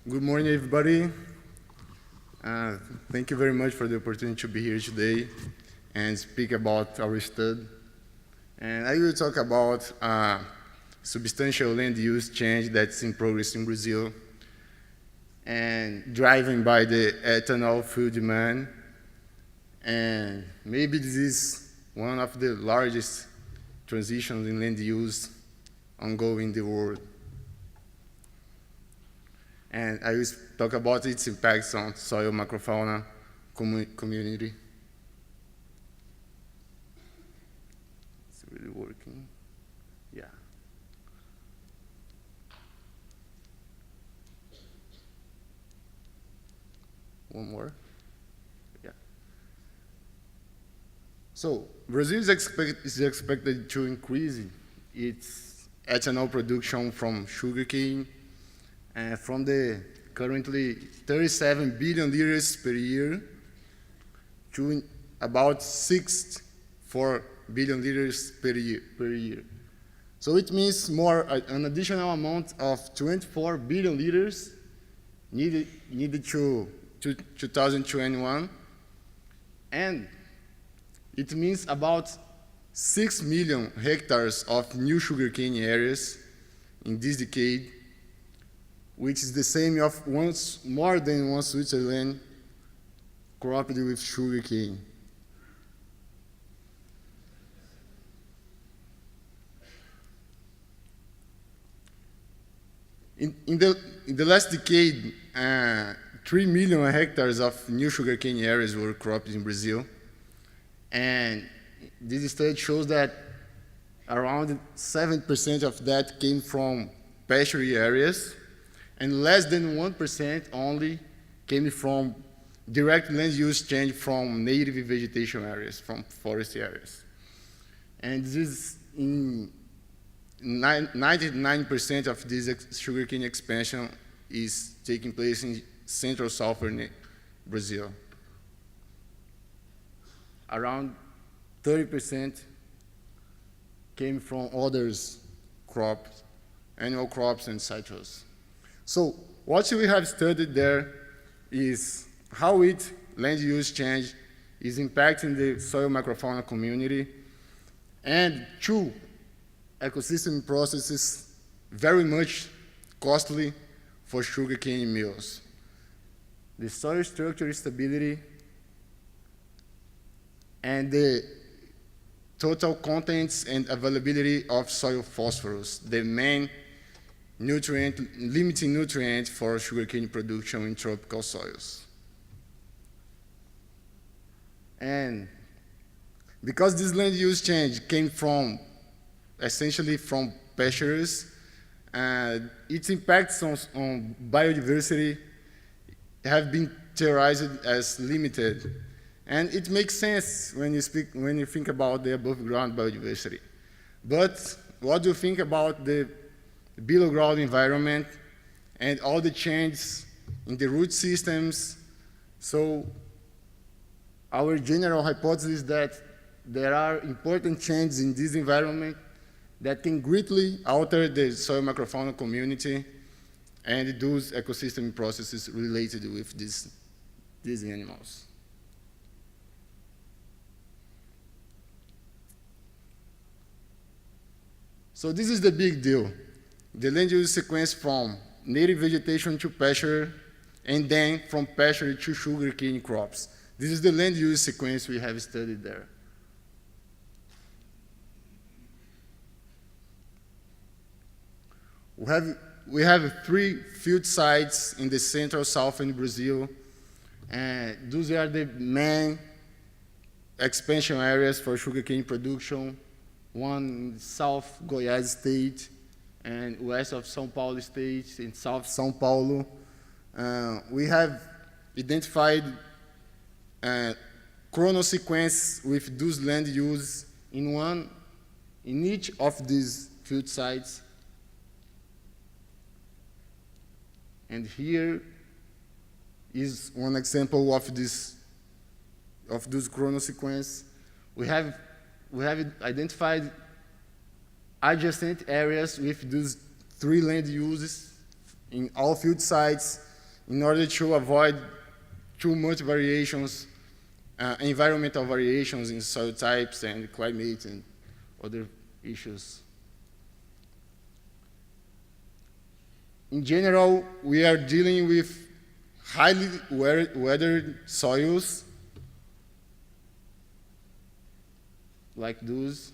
Good morning, everybody. Thank you very much for the opportunity to be here today and speak about our study. And I will talk about substantial land use change that's in progress in Brazil and driven by the ethanol fuel demand. And maybe this is one of the largest transitions in land use ongoing in the world. And I will talk about its impacts on soil macrofauna community. It's really working. Yeah. One more. Yeah. So Brazil is expected to increase its ethanol production from sugarcane from the currently 37 billion liters per year to about 64 billion liters per year. So it means an additional amount of 24 billion liters needed to 2021, and it means about 6 million hectares of new sugarcane areas in this decade, which is the same of more than one Switzerland cropped with sugarcane. In the last decade, 3 million hectares of new sugarcane areas were cropped in Brazil, and this study shows that around 7% of that came from pasture areas, and less than 1% only came from direct land use change from native vegetation areas, from forest areas. And this in 99% of this sugarcane expansion is taking place in central southern Brazil. Around 30% came from others crops, annual crops and citrus. So what we have studied there is how land use change is impacting the soil macrofauna community, and two ecosystem processes very much costly for sugarcane mills: the soil structure stability and the total contents and availability of soil phosphorus, the main limiting nutrient for sugarcane production in tropical soils. And because this land use change came essentially from pastures, its impacts on biodiversity have been theorized as limited. And it makes sense when you think about the above ground biodiversity. But what do you think about the below ground environment and all the changes in the root systems? So our general hypothesis is that there are important changes in this environment that can greatly alter the soil macrofauna community and those ecosystem processes related with these animals. So this is the big deal: the land use sequence from native vegetation to pasture, and then from pasture to sugarcane crops. This is the land use sequence we have studied there. We have 3 field sites in the central southern Brazil, and those are the main expansion areas for sugarcane production: one in South Goiás state, and west of São Paulo state, in South São Paulo. We have identified chronosequence with those land use in each of these field sites. And here is one example of those chronosequence. We have identified adjacent areas with those 3 land uses in all field sites, in order to avoid too much variations, environmental variations in soil types and climate and other issues. In general, we are dealing with highly weathered soils, like those.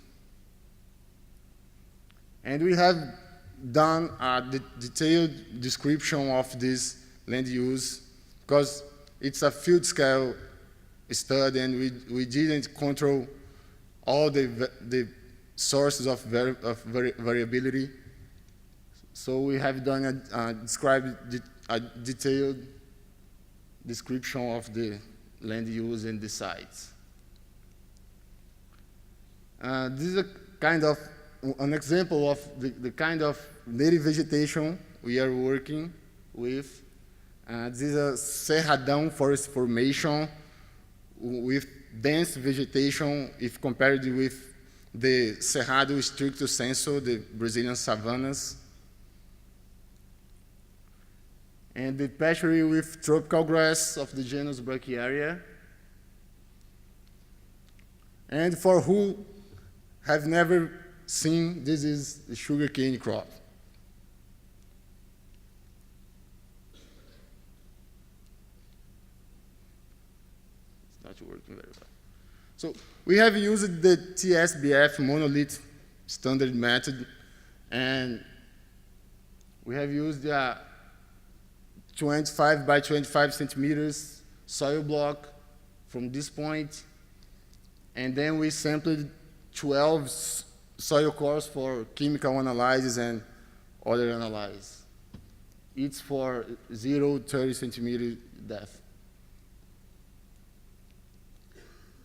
And we have done a detailed description of this land use, because it's a field scale study, and we didn't control all the sources of variability. So we have done a detailed description of the land use and the sites. This is a kind of an example of the kind of native vegetation we are working with. This is a cerradão forest formation with dense vegetation if compared with the Cerrado stricto sensu, the Brazilian savannas. And the pasture with tropical grass of the genus Brachiaria. And for who have never seen, this is the sugarcane crop. It's not working very well. So we have used the TSBF monolith standard method, and we have used 25 by 25 centimeters soil block from this point, and then we sampled 12 soil cores for chemical analysis and other analysis. It's for 0 to 30 centimeter depth.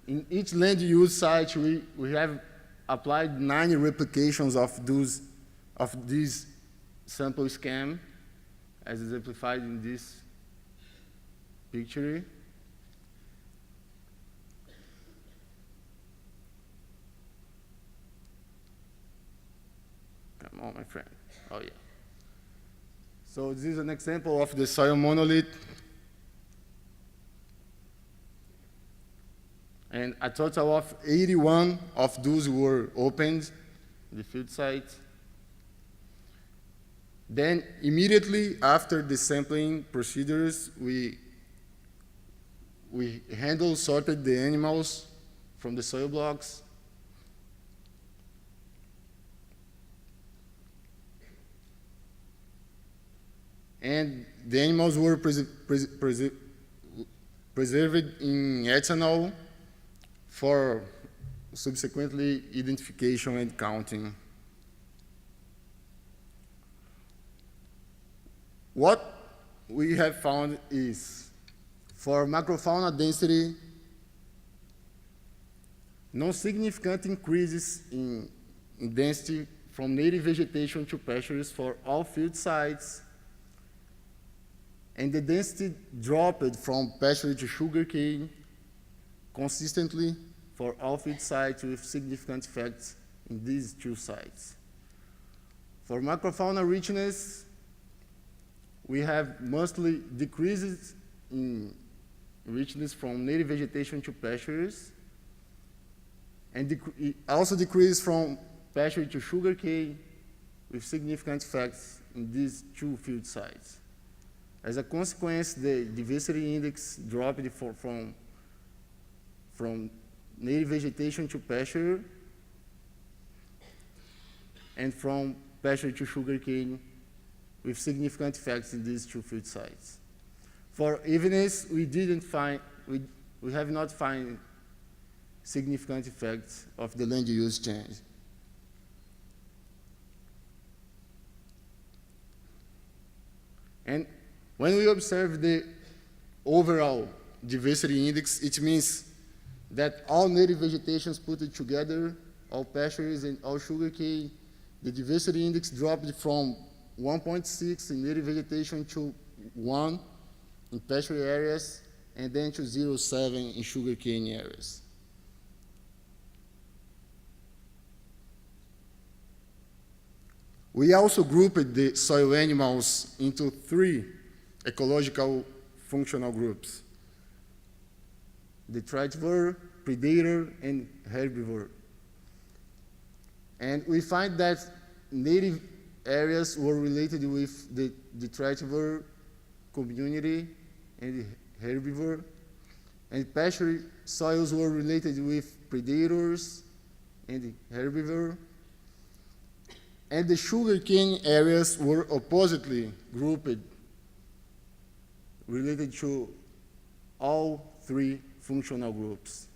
In each land use site, we have applied 9 replications of this sample scheme, as exemplified in this picture. Come on, my friend. Oh, yeah. So this is an example of the soil monolith. And a total of 81 of those were opened in the field site. Then immediately after the sampling procedures, we sorted the animals from the soil blocks. And the animals were preserved in ethanol for subsequently identification and counting. What we have found is, for macrofauna density, no significant increases in density from native vegetation to pastures for all field sites, and the density dropped from pasture to sugarcane consistently for all field sites with significant effects in these 2 sites. For macrofauna richness, we have mostly decreases in richness from native vegetation to pastures, and it also decreases from pasture to sugarcane with significant effects in these 2 field sites. As a consequence, the diversity index dropped from native vegetation to pasture and from pasture to sugarcane with significant effects in these 2 field sites. For evenness, we have not found significant effects of the land use change. And when we observe the overall diversity index, it means that all native vegetations put together, all pastures and all sugarcane, the diversity index dropped from 1.6 in native vegetation to 1 in pasture areas, and then to 0.7 in sugarcane areas. We also grouped the soil animals into 3 ecological functional groups: detritivore, predator, and herbivore. And we find that native areas were related with the detritivore community and the herbivore, and pasture soils were related with predators and the herbivore, and the sugarcane areas were oppositely grouped, related to all three functional groups.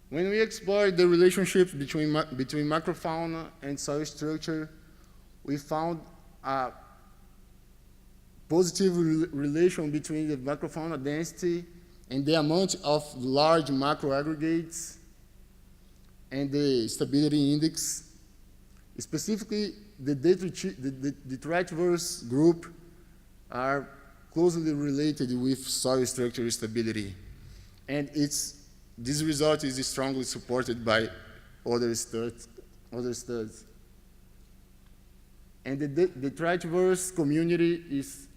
When we explored the relationships between macrofauna and soil structure, we found a positive relation between the macrofauna density and the amount of large macroaggregates and the stability index. Specifically, the detritivores group are closely related with soil structure stability. And this result is strongly supported by other studies. And the detritivores community is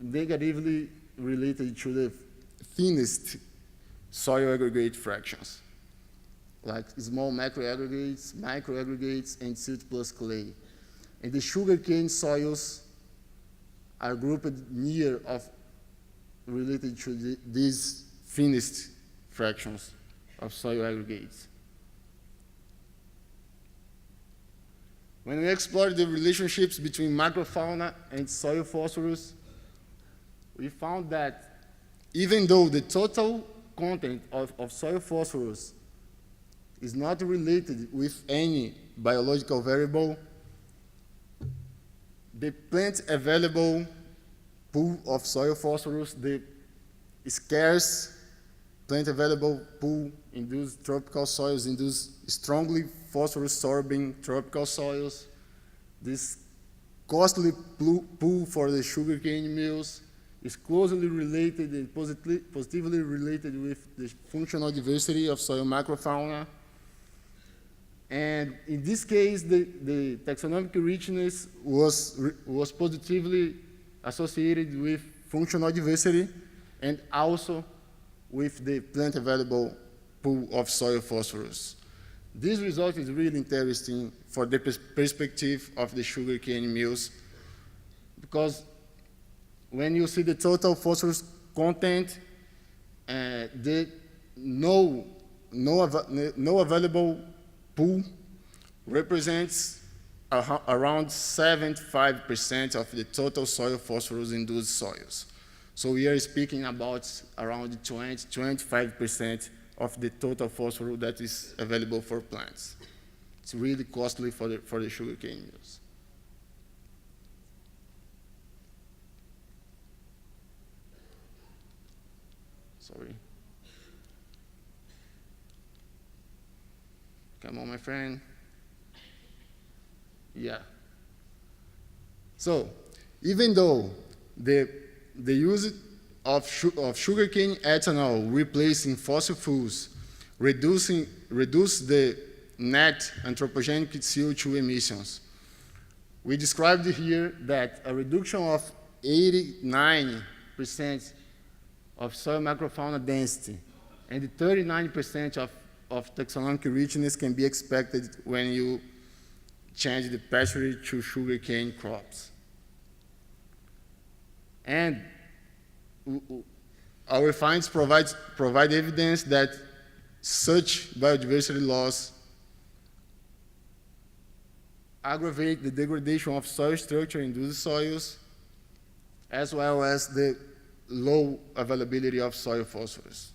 negatively related to the thinnest soil aggregate fractions, like small macroaggregates, microaggregates, and silt plus clay. And the sugarcane soils are grouped near of related to these thinnest fractions of soil aggregates. When we explored the relationships between macrofauna and soil phosphorus, we found that even though the total content of soil phosphorus is not related with any biological variable, the plant available pool of soil phosphorus, the scarce plant available pool in those tropical soils, in those strongly phosphorus-sorbing tropical soils, this costly pool for the sugarcane mills is closely related and positively related with the functional diversity of soil macrofauna. And in this case, the taxonomic richness was positively associated with functional diversity and also with the plant available pool of soil phosphorus. This result is really interesting for the perspective of the sugarcane mills, because when you see the total phosphorus content, the no available pool represents around 75% of the total soil phosphorus in those soils. So we are speaking about around 25% of the total phosphorus that is available for plants. It's really costly for the sugarcane mills. Sorry. Come on, my friend. Yeah. So, even though the use of sugarcane ethanol replacing fossil fuels reduce the net anthropogenic CO2 emissions, we described here that a reduction of 89% of soil macrofauna density and 39% of taxonomic richness can be expected when you change the pasture to sugarcane crops. And our findings provide evidence that such biodiversity loss aggravate the degradation of soil structure in those soils, as well as the low availability of soil phosphorus.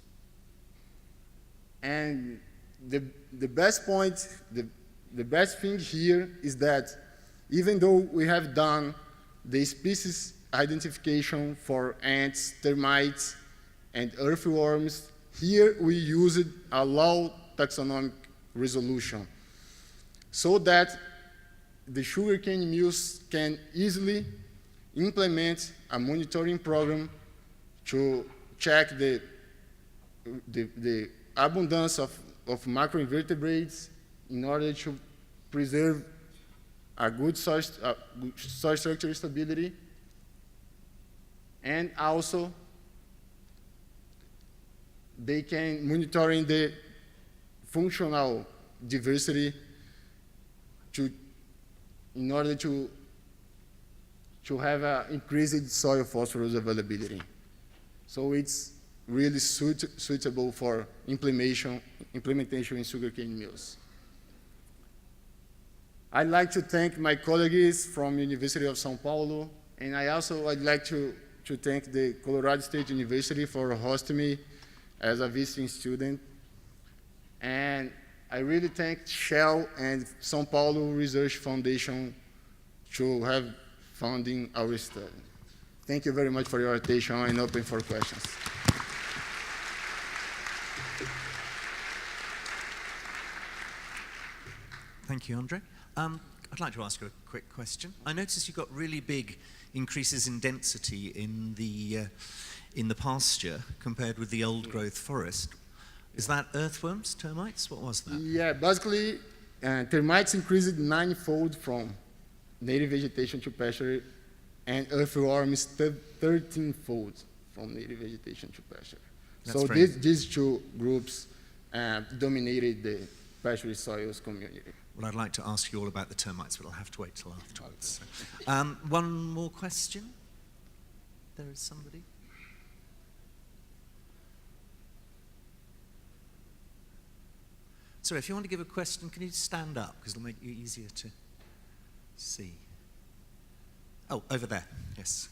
And the best point, the best thing here is that even though we have done the species identification for ants, termites, and earthworms, here we used a low taxonomic resolution so that the sugarcane mills can easily implement a monitoring program to check the abundance of macroinvertebrates in order to preserve a good soil structure stability, and also they can monitoring the functional diversity in order to have an increased soil phosphorus availability. So it's really suitable for implementation in sugarcane mills. I'd like to thank my colleagues from University of São Paulo, and I'd like to thank the Colorado State University for hosting me as a visiting student. And I really thank Shell and São Paulo Research Foundation to have funding our study. Thank you very much for your attention and open for questions. Thank you, André. I'd like to ask you a quick question. I noticed you got really big increases in density in the pasture compared with the old growth forest. Is that earthworms, termites? What was that? Yeah, basically, termites increased 9-fold from native vegetation to pasture, and earthworms 13-fold from native vegetation to pasture. So these two groups dominated the pasture soils community. Well, I'd like to ask you all about the termites, but I'll have to wait till afterwards. So, one more question? There is somebody? Sorry, if you want to give a question, can you stand up? Because it'll make you easier to see. Oh, over there, yes.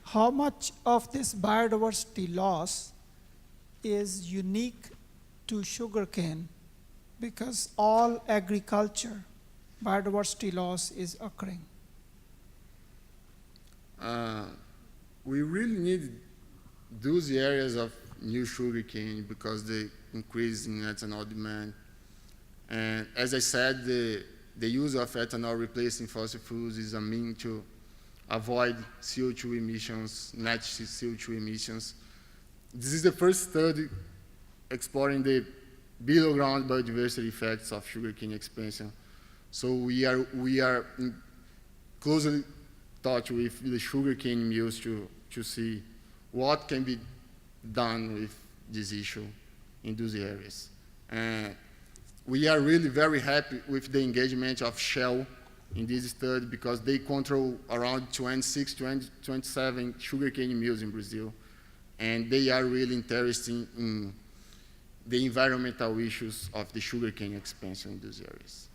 How much of this biodiversity loss is unique to sugarcane? Because all agriculture, biodiversity loss is occurring. We really need those areas of new sugarcane because the increase in ethanol demand. And as I said, the use of ethanol replacing fossil fuels is a means to avoid CO2 emissions, net CO2 emissions. This is the first study exploring the below-ground biodiversity effects of sugarcane expansion. So we are in closely touch with the sugarcane mills to see what can be done with this issue in those areas. And we are really very happy with the engagement of Shell in this study because they control around 26, 27 sugarcane mills in Brazil. And they are really interested in the environmental issues of the sugarcane expansion in those areas.